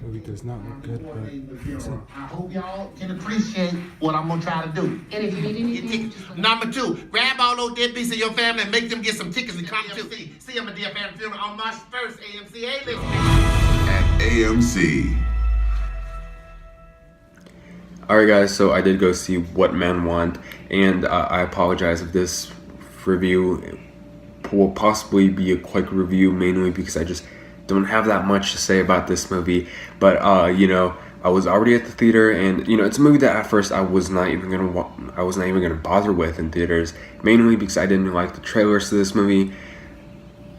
Movie does not look good, but that's it. I hope y'all can appreciate what I'm gonna try to do. And if you need anything, just let me know. Number two, grab all those deadbeats in your family and make them get some tickets and come to see them at Dear Family Funeral on March 1st, AMC A-List. At AMC. Alright guys, so I did go see What Men Want, and I apologize if this review will possibly be a quick review, mainly because I just don't have that much to say about this movie. But you know, I was already at the theater, and you know, it's a movie that at first I was not even gonna bother with in theaters, mainly because I didn't like the trailers to this movie.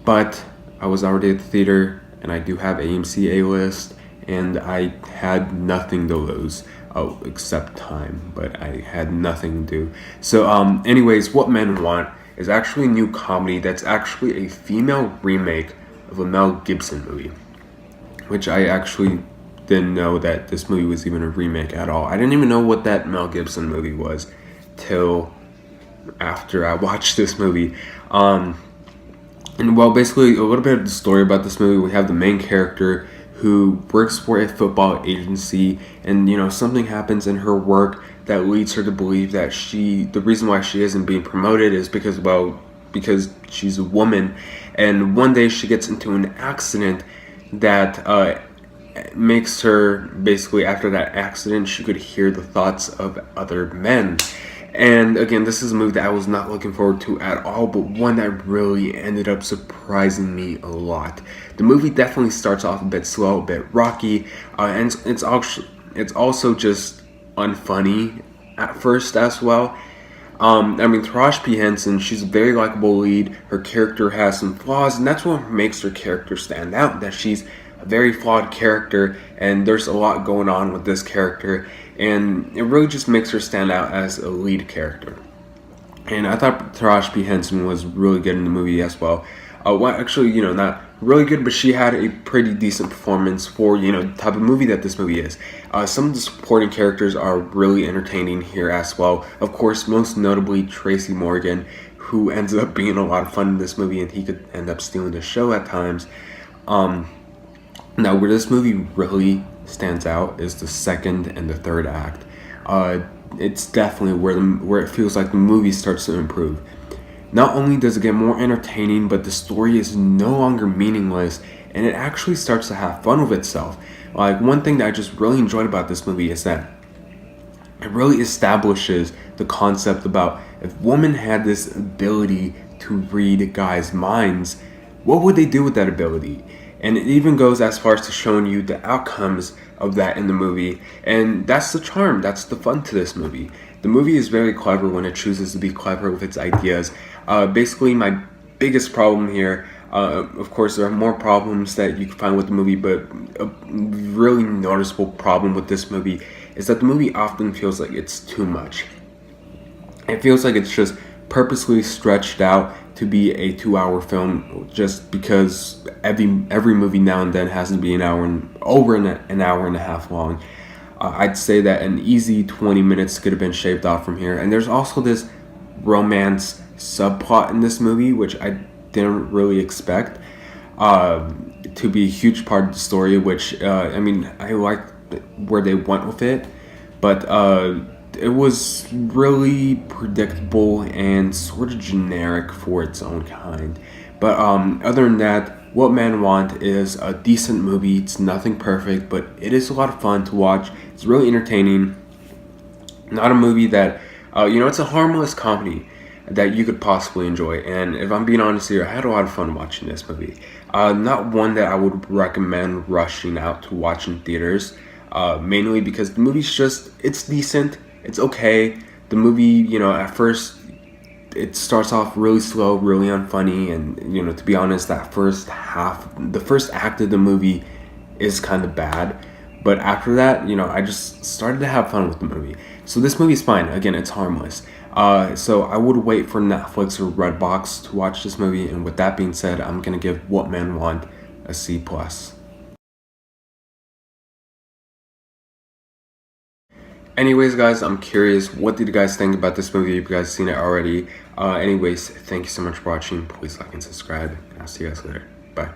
But I was already at the theater, and I do have AMC A-List, and I had nothing to lose. Oh, except time, but I had nothing to do. So anyways, What Men Want is actually a new comedy that's actually a female remake of a Mel Gibson movie, which I actually didn't know that this movie was even a remake at all. I didn't even know what that Mel Gibson movie was till after I watched this movie. And well, basically a little bit of the story about this movie. We have the main character who works for a football agency, and you know, something happens in her work that leads her to believe that the reason why she isn't being promoted is because she's a woman. And one day she gets into an accident that makes her, basically after that accident, she could hear the thoughts of other men. And again, this is a movie that I was not looking forward to at all, but one that really ended up surprising me a lot. The movie definitely starts off a bit slow, a bit rocky, and it's also just unfunny at first as well. I mean, Taraji P. Henson, she's a very likable lead. Her character has some flaws, and that's what makes her character stand out, that she's a very flawed character, and there's a lot going on with this character, and it really just makes her stand out as a lead character. And I thought Taraji P. Henson was really good in the movie as well. Well, actually, you know, not really good, but she had a pretty decent performance for, you know, the type of movie that this movie is. Some of the supporting characters are really entertaining here as well. Of course, most notably Tracy Morgan, who ends up being a lot of fun in this movie, and he could end up stealing the show at times. Now, where this movie really stands out is the second and the third act. It's definitely where it feels like the movie starts to improve. Not only does it get more entertaining, but the story is no longer meaningless, and it actually starts to have fun with itself. Like, one thing that I just really enjoyed about this movie is that it really establishes the concept about if women had this ability to read guys' minds, what would they do with that ability? And it even goes as far as to showing you the outcomes of that in the movie. And that's the charm, that's the fun to this movie. The movie is very clever when it chooses to be clever with its ideas. Basically, my biggest problem here, of course, there are more problems that you can find with the movie, but a really noticeable problem with this movie is that the movie often feels like it's too much. It feels like it's just purposely stretched out to be a 2-hour film, just because every movie now and then has to be over an hour and a half long. I'd say that an easy 20 minutes could have been shaved off from here. And there's also this romance subplot in this movie, which I didn't really expect to be a huge part of the story, which I mean, I liked where they went with it, but it was really predictable and sort of generic for its own kind. But other than that, What Men Want is a decent movie. It's nothing perfect, but it is a lot of fun to watch. It's really entertaining. Not a movie that, you know, it's a harmless comedy that you could possibly enjoy. And if I'm being honest here, I had a lot of fun watching this movie. Not one that I would recommend rushing out to watch in theaters, mainly because the movie's it's decent. It's okay. The movie, you know, at first, it starts off really slow, really unfunny, and, you know, to be honest, the first act of the movie is kind of bad. But after that, you know, I just started to have fun with the movie. So this movie's fine. Again, it's harmless. So I would wait for Netflix or Redbox to watch this movie. And with that being said, I'm going to give What Men Want a C+. Anyways, guys, I'm curious, what did you guys think about this movie? If you guys seen it already. Anyways, thank you so much for watching. Please like and subscribe, and I'll see you guys later. Bye.